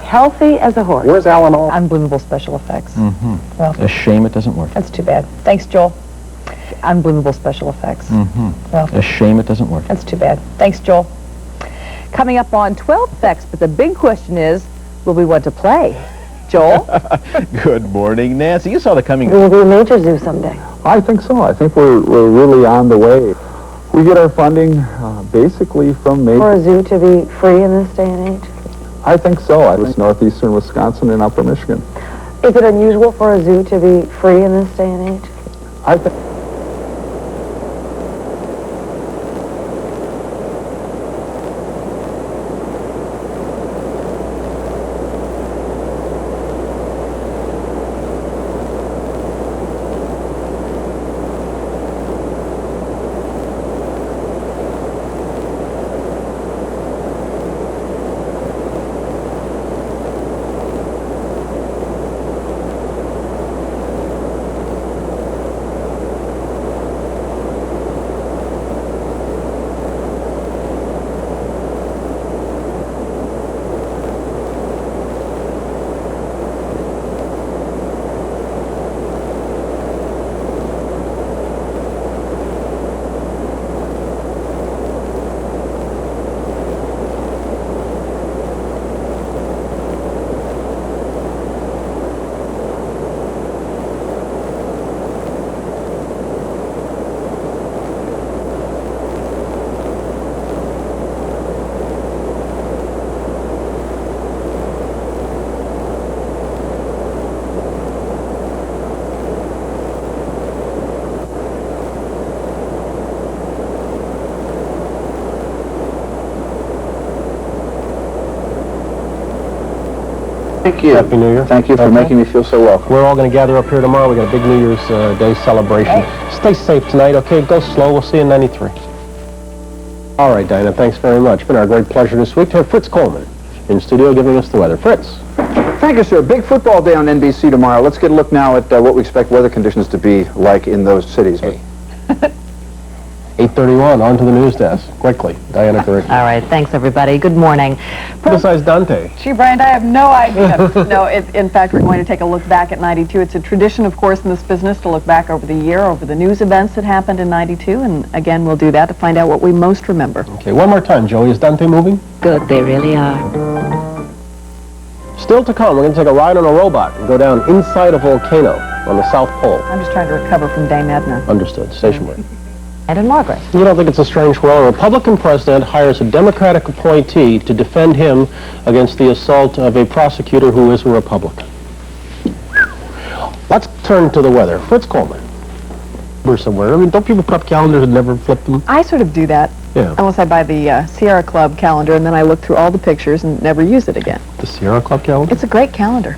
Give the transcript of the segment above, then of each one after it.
healthy as a horse. Where's Alan All? Unbelievable special effects. Mm-hmm. Well, A shame it doesn't work. that's too bad. Thanks, Joel. Unbelievable special effects. Mm-hmm. Well, A shame it doesn't work. that's too bad. Thanks, Joel. Coming up on 12 Effects, but the big question is, will we want to play? Joel? Good morning, Nancy. You saw the coming... Will be a major zoo someday. I think so. I think we're really on the way. We get our funding basically from For major... a zoo to be free in this day and age? I think so. I was northeastern Wisconsin and upper Michigan. Is it unusual for a zoo to be free in this day and age? I think... Thank you. Happy New Year. Thank you for making me feel so welcome. We're all going to gather up here tomorrow. We got a big New Year's Day celebration. Stay safe tonight, okay? Go slow. We'll see you in 93. All right, Dinah, thanks very much. It's been our great pleasure this week to have Fritz Coleman in studio giving us the weather. Fritz. Thank you, sir. Big football day on NBC tomorrow. Let's get a look now at what we expect weather conditions to be like in those cities. 8:31, on to the news desk. Quickly, Diana Curry. All right, thanks everybody. Good morning. Besides Dante. Gee, Brian, I have no idea. No, in fact, we're going to take a look back at 92. It's a tradition, of course, in this business to look back over the year, over the news events that happened in 92, and again, we'll do that to find out what we most remember. Okay, one more time, Joey. Is Dante moving? Good, they really are. Still to come, we're going to take a ride on a robot and go down inside a volcano on the South Pole. I'm just trying to recover from Dame Edna. Understood. Station break. And in Margaret. You don't think it's a strange world? A Republican president hires a Democratic appointee to defend him against the assault of a prosecutor who is a Republican. Let's turn to the weather. Fritz Coleman. We're somewhere. I mean, don't people put up calendars and never flip them? I sort of do that, Yeah. unless I buy the Sierra Club calendar, and then I look through all the pictures and never use it again. The Sierra Club calendar? It's a great calendar.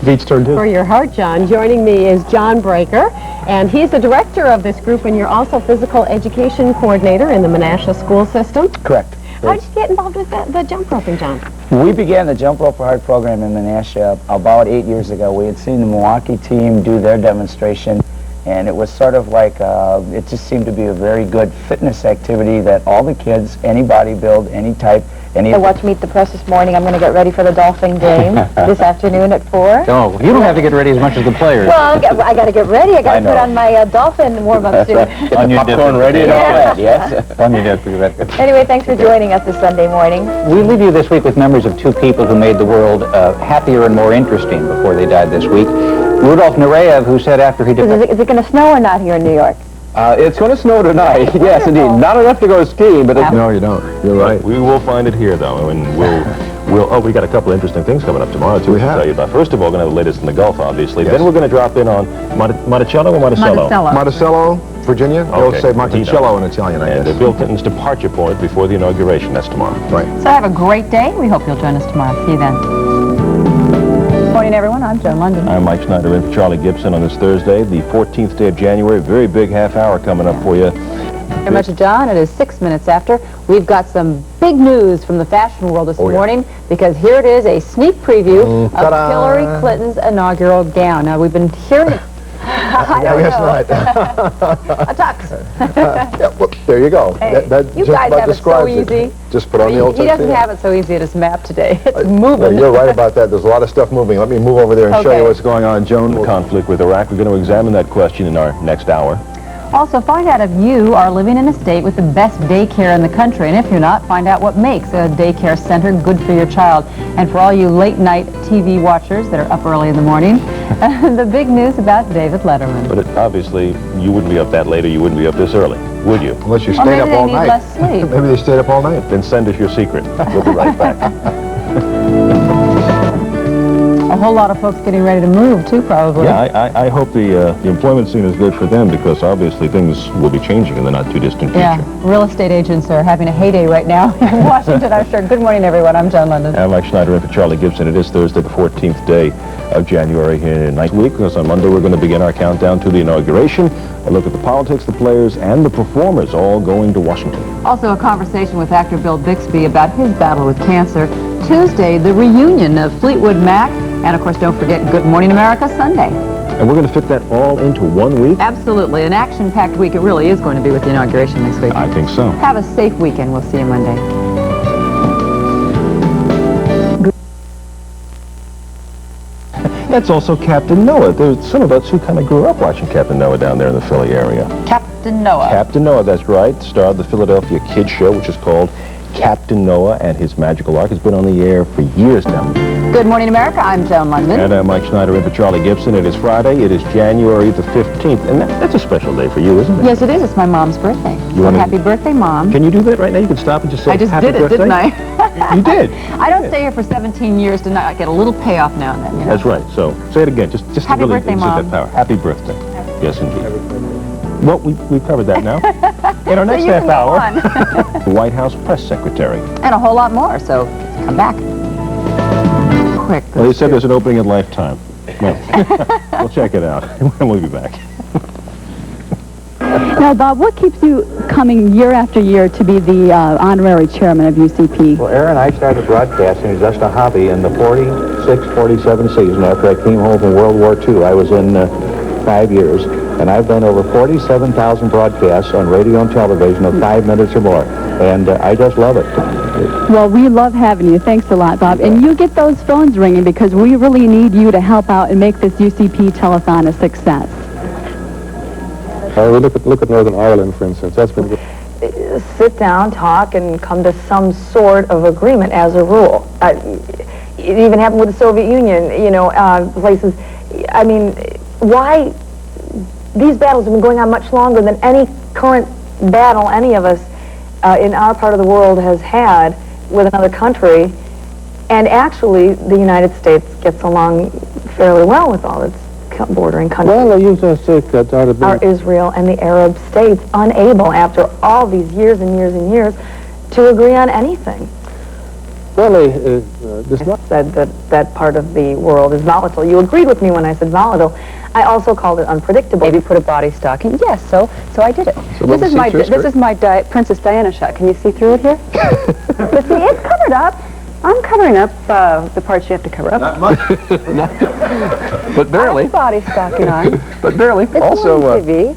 Beats turn For two. your heart, John. Joining me is John Breaker, and he's the director of this group, and you're also physical education coordinator in the Menasha school system. Correct. How did you get involved with the jump roping, John? We began the Jump Rope for Heart program in Menasha about 8 years ago. We had seen the Milwaukee team do their demonstration, and it was sort of like, it just seemed to be a very good fitness activity that all the kids, any body build, any type, any... I watched Meet the Press this morning. I'm going to get ready for the Dolphin game this afternoon at 4. Oh, you don't have to get ready as much as the players. Well, I got to get ready. I got to put on my Dolphin warm-up suit. On your popcorn ready and all Yeah. that, yes? On your dip, Anyway, thanks for joining us this Sunday morning. We leave you this week with memories of two people who made the world happier and more interesting before they died this week. Rudolf Nureyev, who said after he did... Is it going to snow or not here in New York? It's going to snow tonight. Yes, indeed. Not enough to go skiing, but... No, you don't. You're right. We will find it here, though, and we got a couple of interesting things coming up tomorrow, too, to tell you about. First of all, we're going to have the latest in the Gulf, obviously. Yes. Then we're going to drop in on Monticello or Monticello? Monticello, Virginia. They'll Okay. say Monticello in Italian, I And guess. Bill Clinton's departure point before the inauguration. That's tomorrow. Right. So have a great day. We hope you'll join us tomorrow. See you then. Good morning, everyone. I'm Joan Lunden. I'm Mike Snyder in for Charlie Gibson on this Thursday, the 14th day of January. Very big half hour coming up for you. Very much, John. It is 6 minutes after. We've got some big news from the fashion world this morning, because here it is, a sneak preview of Hillary Clinton's inaugural gown. Now, we've been hearing it A tux. Yeah, well, there you go. Hey, that you just guys about have it so describes easy. Just put on the old He doesn't tuxedo. have it so easy at his map today. It's Well, moving. you're right about that. There's a lot of stuff moving. Let me move over there and show Okay. you what's going on, Joan. The conflict with Iraq. We're going to examine that question in our next hour. Also, find out if you are living in a state with the best daycare in the country. And if you're not, find out what makes a daycare center good for your child. And for all you late-night TV watchers that are up early in the morning, the big news about David Letterman. But obviously, you wouldn't be up that late or you wouldn't be up this early, would you? Unless you Or stayed maybe up they all need night. less sleep. Maybe they stayed up all night. Then send us your secret. We'll be right back. A whole lot of folks getting ready to move, too, probably. Yeah, I hope the employment scene is good for them because obviously things will be changing in the not-too-distant future. Yeah, real estate agents are having a heyday right now in Washington, I'm sure. Good morning, everyone. I'm Joan Lunden. I'm Mike Schneider in for Charlie Gibson. It is Thursday, the 14th day of January here next week, because on Monday we're going to begin our countdown to the inauguration. A look at the politics, the players, and the performers all going to Washington. Also, a conversation with actor Bill Bixby about his battle with cancer. Tuesday, the reunion of Fleetwood Mac. And, of course, don't forget Good Morning America Sunday. And we're going to fit that all into 1 week? Absolutely. An action-packed week it really is going to be with the inauguration next week. I think so. Have a safe weekend. We'll see you Monday. That's also Captain Noah. There's some of us who kind of grew up watching Captain Noah down there in the Philly area. Captain Noah. Captain Noah, that's right. Star of the Philadelphia Kids Show, which is called Captain Noah and His Magical Ark. Has been on the air for years now. Good Morning America. I'm Joan Lunden. And I'm Mike Schneider in for Charlie Gibson. It is Friday. It is January the 15th. And that's a special day for you, isn't it? Yes, it is. It's my mom's birthday. You wanna- Happy birthday, Mom. Can you do that right now? You can stop and just say I just happy did it, birthday? didn't I? You did. I don't stay here for 17 years to not get a little payoff now and then, you know? That's right. So say it again. Just Happy to really birthday, exert Mom. that power. Happy birthday. Yes, indeed. Well, we've covered that now. In our next you half can go hour, on. the White House press secretary. And a whole lot more, so come back. Quick. Well, he said there's an opening at Lifetime. Well, we'll check it out, and we'll be back. Now, Bob, what keeps you coming year after year to be the honorary chairman of UCP? Well, Aaron, I started broadcasting as just a hobby in the 46, 47 season after I came home from World War II. I was in 5 years, and I've done over 47,000 broadcasts on radio and television of 5 minutes or more, and I just love it. Well, we love having you. Thanks a lot, Bob. And you get those phones ringing because we really need you to help out and make this UCP telethon a success. We look at Northern Ireland, for instance. That's been good. Sit down, talk, and come to some sort of agreement as a rule. It even happened with the Soviet Union, you know, places. I mean, why? These battles have been going on much longer than any current battle any of us in our part of the world has had with another country. And actually, the United States gets along fairly well with all its bordering countries. Well, you just say that Are Israel and the Arab states unable, after all these years and years and years, to agree on anything? Well, this not Said that part of the world is volatile. You agreed with me when I said volatile. I also called it unpredictable. Maybe put a body stocking. Yes, so I did it. let me see through This is my Princess Diana shot. Can you see through it here? But see, it's covered up. I'm covering up the parts you have to cover up. Not much. But I barely. have a body stocking on. But barely. It's Also, on TV.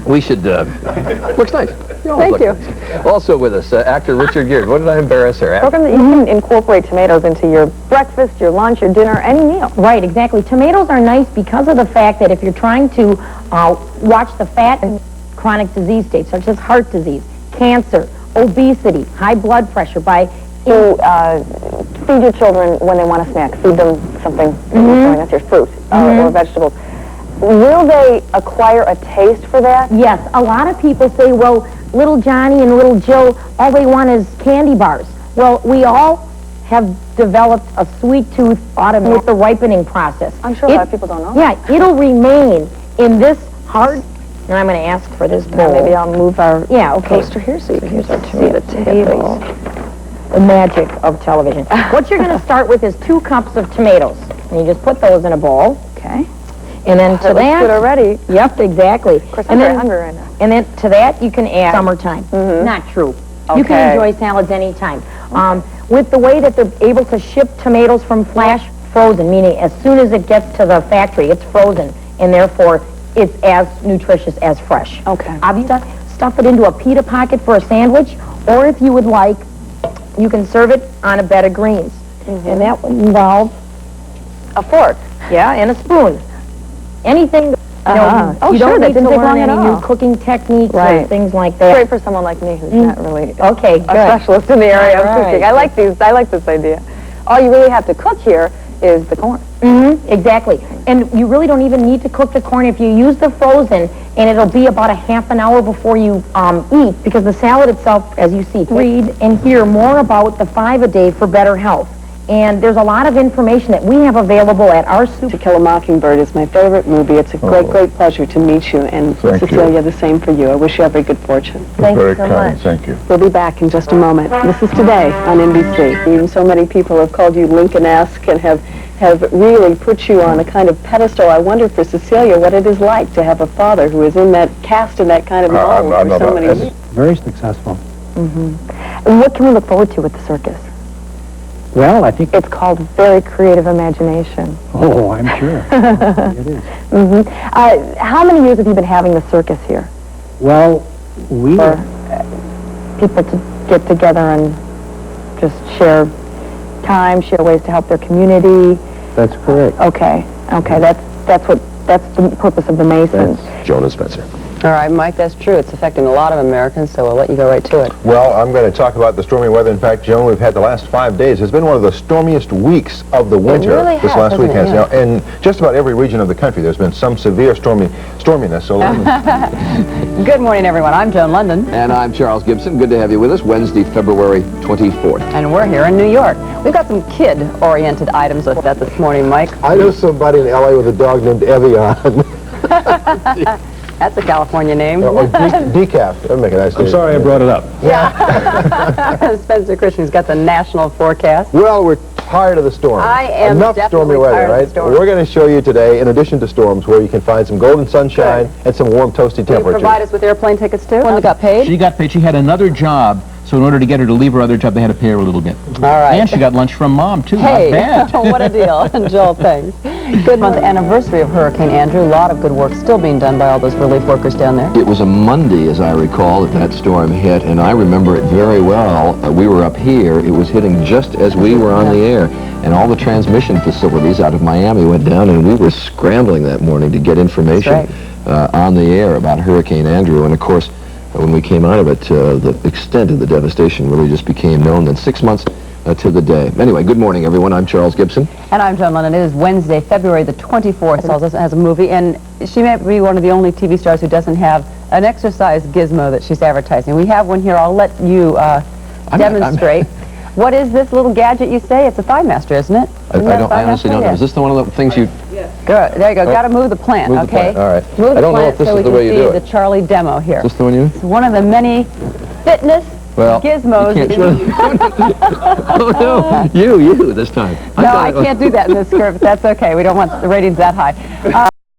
we should, looks nice. Thank you. Also with us, actor Richard Gere. What did I embarrass her? Program that you can incorporate tomatoes into your breakfast, your lunch, your dinner, any meal. Right, exactly. Tomatoes are nice because of the fact that if you're trying to watch the fat and chronic disease states, such as heart disease, cancer, obesity, high blood pressure, by Feed your children when they want a snack. Feed them something, that's your fruit or vegetables. Will they acquire a taste for that? yes, a lot of people say, well, little Johnny and little Joe, all they want is candy bars. Well, we all have developed a sweet tooth automatically with the ripening process. I'm sure a lot of people don't know. Yeah, it'll remain in this hard, and I'm going to ask for this bowl. Maybe I'll move our poster here so you can Here's our see the table. The magic of television. What you're going to start with is 2 cups of tomatoes. And you just put those in a bowl. Okay. And then to That looks that... good already. Yep, exactly. Of course, I'm very hungry right now. And then to that, you can add summertime. Not true. You can enjoy salads anytime. With the way that they're able to ship tomatoes from flash frozen, meaning as soon as it gets to the factory, it's frozen, and therefore it's as nutritious as fresh. Okay. Obviously, stuff it into a pita pocket for a sandwich, or if you would like, you can serve it on a bed of greens. And that would involve a fork, yeah, and a spoon. Anything, you don't need to learn any new cooking techniques or things like that. Great for someone like me who's not really Okay, a specialist in the area of cooking. I like this idea. All you really have to cook here is the corn. Exactly. And you really don't even need to cook the corn if you use the frozen, and it'll be about a half an hour before you eat, because the salad itself, as you see, read and hear more about the 5-A-Day for better health. And there's a lot of information that we have available at our soup. To Kill a Mockingbird is my favorite movie. It's a great pleasure to meet you. And Cecilia, the same for you. I wish you every good fortune. Thank you so much. Thank you. We'll be back in just a moment. This is Today on NBC. Even so many people have called you Lincoln-esque and have really put you on a kind of pedestal. I wonder for Cecilia what it is like to have a father who is in that cast in that kind of mold for so many years. Very successful. And what can we look forward to with the circus? Well, I think... It's called Very Creative Imagination. Oh, I'm sure. It is. How many years have you been having the circus here? Well, we... For people to get together and just share time, share ways to help their community. That's correct. Okay, that's the purpose of the Masons. Jonah Spencer. All right, Mike, that's true. It's affecting a lot of Americans, so I'll let you go right to it. Well, I'm going to talk about the stormy weather. In fact, Joan, we've had the last 5 days. It's been one of the stormiest weeks of the winter really this has, last weekend. hasn't it? Now, in just about every region of the country, there's been some severe storminess. So Good morning, everyone. I'm Joan Lunden. And I'm Charles Gibson. Good to have you with us. Wednesday, February 24th. And we're here in New York. We've got some kid-oriented items with that this morning, Mike. I know somebody in L.A. with a dog named Evian. That's a California name. Or decaf. That would make a nice name. I'm sorry I brought it up. Yeah. Spencer Christian's got the national forecast. Well, we're tired of the storm. I am Enough definitely stormy weather, tired of right? the storm. We're going to show you today, in addition to storms, where you can find some golden sunshine and some warm, toasty Will you temperatures. provide us with airplane tickets, too? One that got paid? She got paid. She had another job, so in order to get her to leave her other job, they had to pay her a little bit. All right. And she got lunch from Mom, too. Hey, Not bad. what a deal. Joel, thanks. Good month anniversary of Hurricane Andrew. A lot of good work still being done by all those relief workers down there. It was a Monday, as I recall, that storm hit, and I remember it very well. We were up here. It was hitting just as we were on the air, and all the transmission facilities out of Miami went down, and we were scrambling that morning to get information on the air about Hurricane Andrew. And, of course, when we came out of it, the extent of the devastation really just became known. Then 6 months to the day. Anyway, good morning, everyone. I'm Charles Gibson. And I'm Joan Lunden. It is Wednesday, February the 24th. It has a movie, and she may be one of the only TV stars who doesn't have an exercise gizmo that she's advertising. We have one here. I'll let you demonstrate. What is this little gadget you say? It's a thigh master, isn't it? I honestly don't know. Is this one of the things you... Good. There you go. Got to move the plant, Move the okay? plant. All right. Move the I don't know plant if this so is we the way can you do see it. the Charlie demo here. Is this the one you... It's one of the many fitness gizmos. Oh, no. You this time. No, I can't do that in this script. That's okay. We don't want the ratings that high.